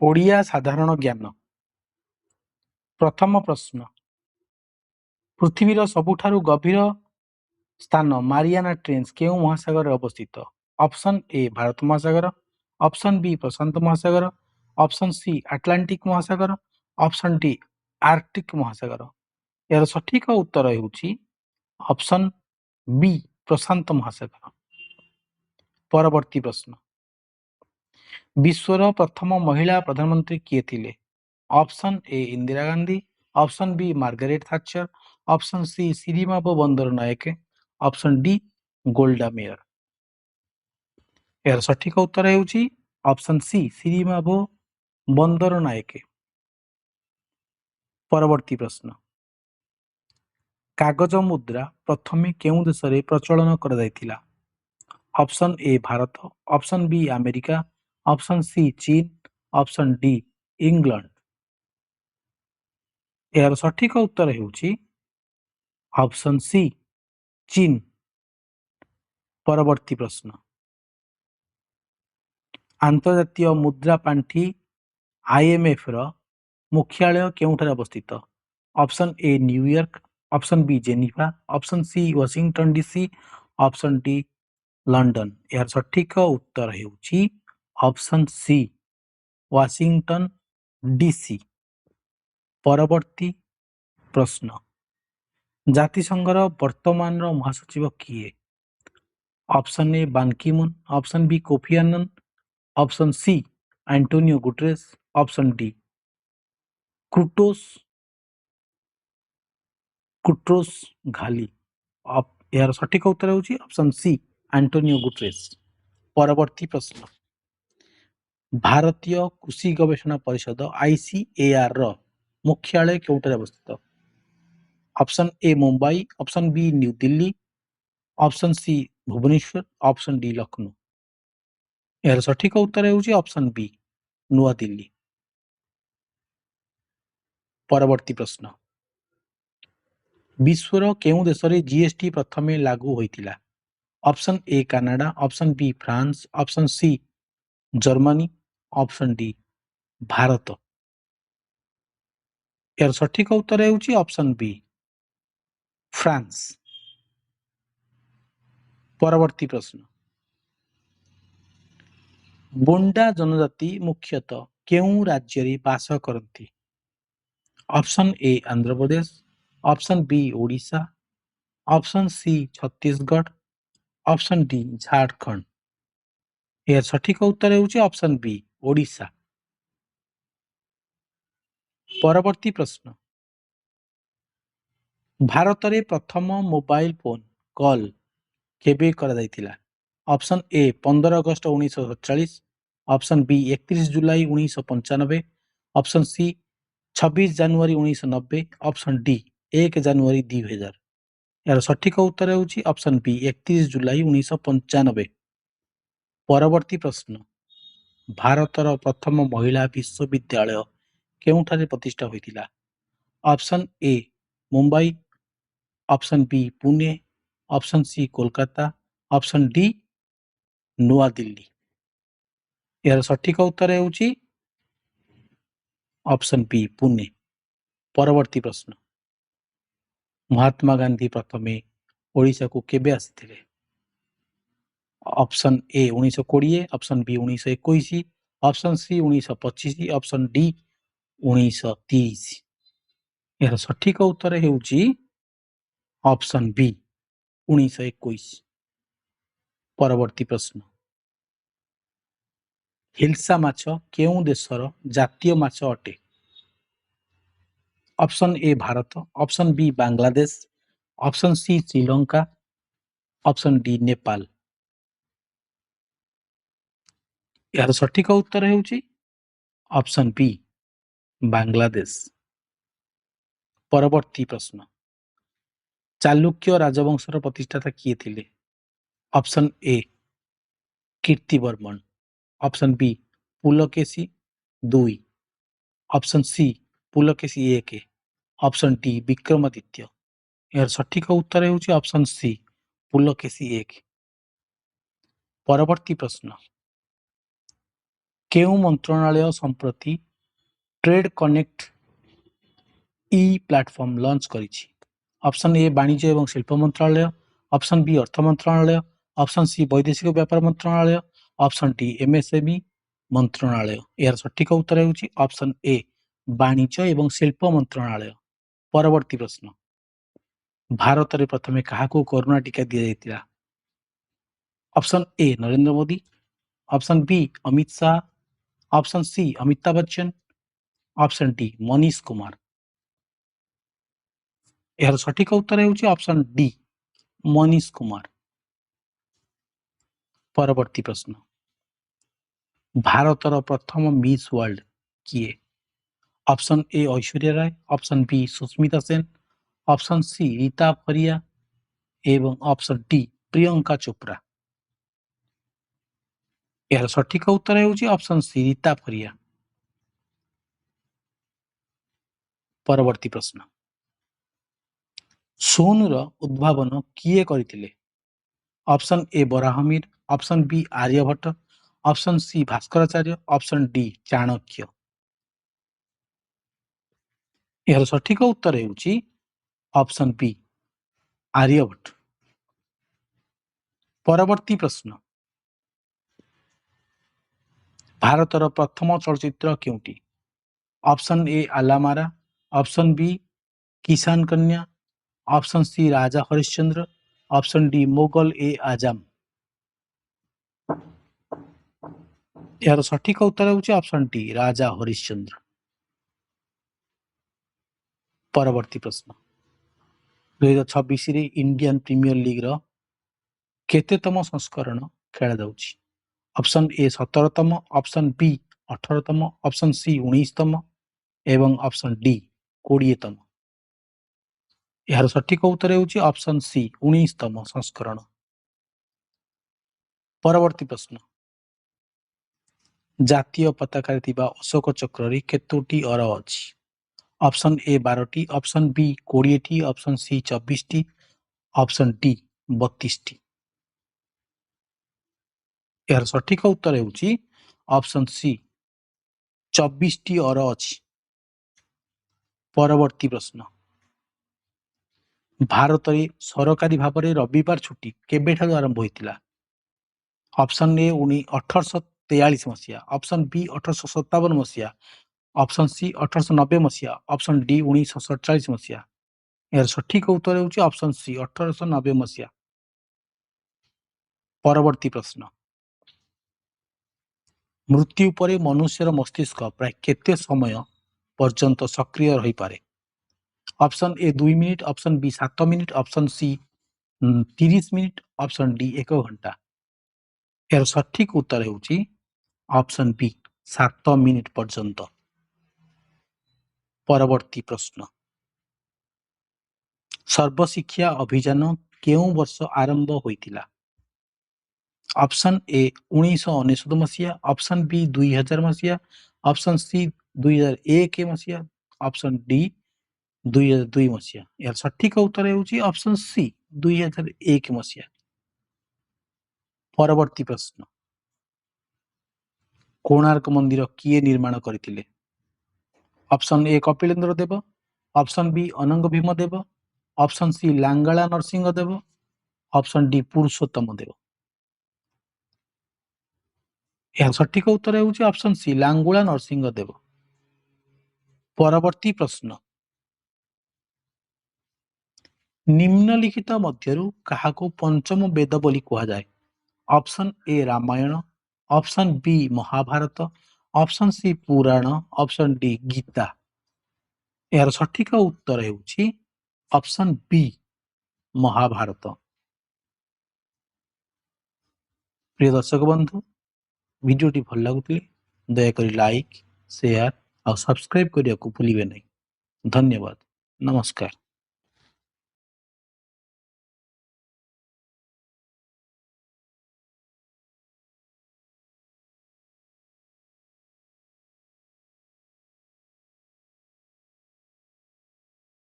ଓଡ଼ିଆ ସାଧାରଣ ଜ୍ଞାନ। ପ୍ରଥମ ପ୍ରଶ୍ନ, ପୃଥିବୀର ସବୁଠାରୁ ଗଭୀର ସ୍ଥାନ ମାରିଆନା ଟ୍ରେଞ୍ଚ କେଉଁ ମହାସାଗରରେ ଅବସ୍ଥିତ? ଅପସନ୍ ଏ ଭାରତ ମହାସାଗର, ଅପସନ୍ ବି ପ୍ରଶାନ୍ତ ମହାସାଗର, ଅପସନ୍ ସି ଆଟଲାଣ୍ଟିକ ମହାସାଗର, ଅପସନ୍ ଡି ଆର୍କଟିକ ମହାସାଗର। ଏହାର ସଠିକ ଉତ୍ତର ହେଉଛି ଅପସନ୍ ବି ପ୍ରଶାନ୍ତ ମହାସାଗର। ପରବର୍ତ୍ତୀ ପ୍ରଶ୍ନ, ବିଶ୍ୱର ପ୍ରଥମ ମହିଳା ପ୍ରଧାନମନ୍ତ୍ରୀ କିଏ ଥିଲେ? Option A Indira Gandhi, option B Margaret thatcher, option C Sirimavo Bandaranaike, option D Golda Meir. ଏହାର ସଠିକ ଉତ୍ତର ହେଉଛି ଅପସନ୍ ସି ସିରିମାବୋ ବନ୍ଦର ନାୟକେ। ପରବର୍ତ୍ତୀ ପ୍ରଶ୍ନ, କାଗଜ ମୁଦ୍ରା ପ୍ରଥମେ କେଉଁ ଦେଶରେ ପ୍ରଚଳନ କରାଯାଇଥିଲା? Option A Bharat, option B America, option C ଚୀନ, ଅପସନ୍ ଡି ଇଂଲଣ୍ଡ। ଏହାର ସଠିକ ଉତ୍ତର ହେଉଛି ଅପସନ୍ ସି ଚୀନ। ପରବର୍ତ୍ତୀ ପ୍ରଶ୍ନ, ଆନ୍ତର୍ଜାତୀୟ ମୁଦ୍ରା ପାଣ୍ଠି IMF ର ମୁଖ୍ୟାଳୟ କେଉଁଠାରେ ଅବସ୍ଥିତ? Option A New York, option B Geneva, option C Washington DC, option D London. ଏହାର ସଠିକ ଉତ୍ତର ହେଉଛି ଅପସନ୍ ସି ୱାଶିଂଟନ DC। ପରବର୍ତ୍ତୀ ପ୍ରଶ୍ନ, ଜାତିସଂଘର ବର୍ତ୍ତମାନର ମହାସଚିବ କିଏ? Option A Ban Ki Moon, option B Kofi Annan, option C Antonio Guterres, option D Boutros Ghali. ଏହାର ସଠିକ ଉତ୍ତର ହେଉଛି ଅପସନ୍ ସି ଆଣ୍ଟୋନିଓ ଗୁଟରେସ୍। ପରବର୍ତ୍ତୀ ପ୍ରଶ୍ନ, ଭାରତୀୟ କୃଷି ଗବେଷଣା ପରିଷଦ ICAR ର ମୁଖ୍ୟାଳୟ କେଉଁଠାରେ ଅବସ୍ଥିତ? Option A Mumbai, option B new Delhi, option C Bhubaneswar, option D Lucknow. ଏହାର ସଠିକ ଉତ୍ତର ହେଉଛି ଅପସନ୍ ବି ନୂଆଦିଲ୍ଲୀ। ପରବର୍ତ୍ତୀ ପ୍ରଶ୍ନ, ବିଶ୍ୱର କେଉଁ ଦେଶରେ GST ପ୍ରଥମେ ଲାଗୁ ହୋଇଥିଲା? ଅପସନ୍ ଏ Canada, option B France, option C Germany, option D Bharat. ଏହାର ସଠିକ ଉତ୍ତର ହେଉଛି ଅପସନ୍ ବି ଫ୍ରାନ୍ସ। ପରବର୍ତ୍ତୀ ପ୍ରଶ୍ନ, ବୁଣ୍ଡା ଜନଜାତି ମୁଖ୍ୟତଃ କେଉଁ ରାଜ୍ୟରେ ବାସ କରନ୍ତି? Option A Andhra Pradesh, option B Odisha, option C Chhattisgarh, option D Jharkhand. ଏହାର ସଠିକ ଉତ୍ତର ହେଉଛି ଅପସନ୍ ବି ଓଡ଼ିଶା। ପରବର୍ତ୍ତୀ ପ୍ରଶ୍ନ, ଭାରତରେ ପ୍ରଥମ ମୋବାଇଲ ଫୋନ କଲ୍ କେବେ କରାଯାଇଥିଲା? Option A 15 August 1947, option B 31 July 1995, option C 26 January 1990, option D 1 ଜାନୁଆରୀ 2000। ଏହାର ସଠିକ ଉତ୍ତର ହେଉଛି ଅପସନ୍ ବି 31 ଜୁଲାଇ 1995। ପରବର୍ତ୍ତୀ ପ୍ରଶ୍ନ, ଭାରତର ପ୍ରଥମ ମହିଳା ବିଶ୍ୱବିଦ୍ୟାଳୟ କେଉଁଠାରେ ପ୍ରତିଷ୍ଠା ହୋଇଥିଲା? Option A Mumbai, option B Pune, option C Kolkata, option D New Delhi. ଏହାର ସଠିକ ଉତ୍ତର ହେଉଛି ଅପସନ୍ ବି ପୁନେ। ପରବର୍ତ୍ତୀ ପ୍ରଶ୍ନ, ମହାତ୍ମା ଗାନ୍ଧୀ ପ୍ରଥମେ ଓଡ଼ିଶାକୁ କେବେ ଆସିଥିଲେ? Option A 1920, option B 1921, option C 1925, option D 1930। ଏହାର ସଠିକ ଉତ୍ତର ହେଉଛି ଅପସନ୍ ବି 1921। ପରବର୍ତ୍ତୀ ପ୍ରଶ୍ନ, ହିଲ୍ସା ମାଛ କେଉଁ ଦେଶର ଜାତୀୟ ମାଛ ଅଟେ? Option A Bharat, option B Bangladesh, option C Sri Lanka, option D Nepal. ଏହାର ସଠିକ ଉତ୍ତର ହେଉଛି ଅପସନ୍ ବି ବାଂଲାଦେଶ। ପରବର୍ତ୍ତୀ ପ୍ରଶ୍ନ, ଚାଲୁକ୍ୟ ରାଜବଂଶର ପ୍ରତିଷ୍ଠାତା କିଏ ଥିଲେ? Option A Kirtivarman, option B Pulakeshi 2, option C Pulakeshi 1, option D Vikramaditya. ଏହାର ସଠିକ ଉତ୍ତର ହେଉଛି ଅପସନ୍ ସି ପୁଲକେଶୀ 1। ପରବର୍ତ୍ତୀ ପ୍ରଶ୍ନ, କେଉଁ ମନ୍ତ୍ରଣାଳୟ ସମ୍ପ୍ରତି ଟ୍ରେଡ୍ କନେକ୍ଟ ପ୍ଲାଟଫର୍ମ ଲଞ୍ଚ କରିଛି? ଅପସନ୍ ଏ ବାଣିଜ୍ୟ ଏବଂ ଶିଳ୍ପ ମନ୍ତ୍ରଣାଳୟ, ଅପସନ୍ ବି ଅର୍ଥ ମନ୍ତ୍ରଣାଳୟ, ଅପସନ୍ ସି ବୈଦେଶିକ ବ୍ୟାପାର ମନ୍ତ୍ରଣାଳୟ, ଅପସନ୍ ଡି ଏମ୍ଏସ୍ଏମ୍ଇ ମନ୍ତ୍ରଣାଳୟ। ଏହାର ସଠିକ ଉତ୍ତର ହେଉଛି ଅପସନ୍ ଏ ବାଣିଜ୍ୟ ଏବଂ ଶିଳ୍ପ ମନ୍ତ୍ରଣାଳୟ। ପରବର୍ତ୍ତୀ ପ୍ରଶ୍ନ, ଭାରତରେ ପ୍ରଥମେ କାହାକୁ କରୋନା ଟିକା ଦିଆଯାଇଥିଲା? Option A Narendra Modi, option B Amit Shah, option C Amitabh Bachchan, option D Manish Kumar. ଏହାର ସଠିକ ଉତ୍ତର ହେଉଛି ଅପସନ୍ ଡି ମନୀଷ କୁମାର। ପରବର୍ତ୍ତୀ ପ୍ରଶ୍ନ, ଭାରତର ପ୍ରଥମ ମିସ୍ ୱାର୍ଲଡ କିଏ? Option A Aishwarya Rai, option B Sushmita Sen, option C Reita Faria ଏବଂ ଅପସନ୍ ଡି ପ୍ରିୟଙ୍କା ଚୋପ୍ରା। ଏହାର ସଠିକ ଉତ୍ତର ହେଉଛି ଅପସନ୍ ସି ରୀତା ଫରିଆ। ପରବର୍ତ୍ତୀ ପ୍ରଶ୍ନ, ସୋନୁର ଉଦ୍ଭାବନ କିଏ କରିଥିଲେ? Option A Varahamihira, option B Aryabhata, option C Bhaskaracharya, option D Chanakya. ଏହାର ସଠିକ ଉତ୍ତର ହେଉଛି ଅପସନ୍ ବି ଆର୍ଯ୍ୟଭଟ୍ଟ। ପରବର୍ତ୍ତୀ ପ୍ରଶ୍ନ, ଭାରତର ପ୍ରଥମ ଚଳଚ୍ଚିତ୍ର କେଉଁଟି? ଅପସନ୍ ଏ ଆଲାମାରା, ଅପସନ୍ ବି କିଷାନ କନ୍ୟା, ଅପସନ୍ ସି ରାଜା ହରିଶ୍ଚନ୍ଦ୍ର, ଅପସନ୍ ଡି ମୋଗଲ ଏ ଆଜାମ। ଏହାର ସଠିକ ଉତ୍ତର ହେଉଛି ଅପସନ୍ ଡି ରାଜା ହରିଶ୍ଚନ୍ଦ୍ର। ପରବର୍ତ୍ତୀ ପ୍ରଶ୍ନ, 2026ରେ ଇଣ୍ଡିଆନ୍ ପ୍ରିମିୟର ଲିଗ୍ର କେତେତମ ସଂସ୍କରଣ ଖେଳାଯାଉଛି? ଅପସନ୍ ଏ 17ତମ, ଅପସନ୍ ବି 18ତମ, ଅପସନ୍ ସି 19ତମ ଏବଂ ଅପସନ୍ ଡି 20ତମ। ଏହାର ସଠିକ ଉତ୍ତର ହେଉଛି ଅପସନ୍ ସି 19ତମ ସଂସ୍କରଣ। ପରବର୍ତ୍ତୀ ପ୍ରଶ୍ନ, ଜାତୀୟ ପତାକାରେ ଥିବା ଅଶୋକ ଚକ୍ରରେ କେତୋଟି ଅର ଅଛି? ଅପସନ୍ ଏ 12ଟି, ଅପସନ୍ ବି 20ଟି, ଅପସନ୍ ସି 24ଟି, ଅପସନ୍ ଡି 32ଟି। ଏହାର ସଠିକ ଉତ୍ତର ହେଉଛି ଅପସନ୍ ସି 24ଟି ଅର ଅଛି। ପରବର୍ତ୍ତୀ ପ୍ରଶ୍ନ, ଭାରତରେ ସରକାରୀ ଭାବରେ ରବିବାର ଛୁଟି କେବେଠାରୁ ଆରମ୍ଭ ହୋଇଥିଲା? ଅପସନ୍ ଏ 1843 ମସିହା, ଅପସନ୍ ବି 1857 ମସିହା, ଅପସନ୍ ସି 1890 ମସିହା, ଅପସନ୍ ଡି 1947 ମସିହା। ଏହାର ସଠିକ ଉତ୍ତର ହେଉଛି ଅପସନ୍ ସି 1890 ମସିହା। ପରବର୍ତ୍ତୀ ପ୍ରଶ୍ନ, ମୃତ୍ୟୁ ପରେ ମନୁଷ୍ୟର ମସ୍ତିଷ୍କ ପ୍ରାୟ କେତେ ସମୟ ପର୍ଯ୍ୟନ୍ତ ସକ୍ରିୟ ରହିପାରେ? Option A 2 minute, option B 7 minute, option C 30 minute, option D 1 ଘଣ୍ଟା। ଏହାର ସଠିକ ଉତ୍ତର ହେଉଛି ଅପସନ୍ ବି 7 ମିନିଟ୍ ପର୍ଯ୍ୟନ୍ତ। ପରବର୍ତ୍ତୀ ପ୍ରଶ୍ନ, ସର୍ବଶିକ୍ଷା ଅଭିଯାନ କେଉଁ ବର୍ଷ ଆରମ୍ଭ ହୋଇଥିଲା? ଅପସନ୍ ଏ 1999 ମସିହା, ଅପସନ୍ ବି 2000 ମସିହା, ଅପସନ୍ ସି 2001 ମସିହା, ଅପସନ୍ ଡି 2002 ମସିହା। ଏହାର ସଠିକ ଉତ୍ତର ହେଉଛି ଅପସନ୍ ସି 2001 ମସିହା। ପରବର୍ତ୍ତୀ ପ୍ରଶ୍ନ, କୋଣାର୍କ ମନ୍ଦିର କିଏ ନିର୍ମାଣ କରିଥିଲେ? Option A Kapilendra Deb, option B Ananga Bhima Deb, option C Langula Narasimha Deb, option D Purushottam Deb. ଏହାର ସଠିକ ଉତ୍ତର ହେଉଛି ଅପସନ୍ ସି ଲାଙ୍ଗୁଳା ନରସିଂହ ଦେବ। ପରବର୍ତ୍ତୀ ପ୍ରଶ୍ନ, ନିମ୍ନଲିଖିତ ମଧ୍ୟରୁ କାହାକୁ ପଞ୍ଚମ ବେଦ ବୋଲି କୁହାଯାଏ? Option A Ramayana, option B Mahabharata, option C Purana, option D Gita. ଏହାର ସଠିକ ଉତ୍ତର ହେଉଛି ଅପସନ୍ ବି ମହାଭାରତ। ପ୍ରିୟ ଦର୍ଶକ ବନ୍ଧୁ, ଭିଡ଼ିଓଟି ଭଲ ଲାଗୁଥିଲେ ଦୟାକରି ଲାଇକ୍, ସେୟାର ଆଉ ସବସ୍କ୍ରାଇବ୍ କରିବାକୁ ଭୁଲିବେ ନାହିଁ। ଧନ୍ୟବାଦ, ନମସ୍କାର।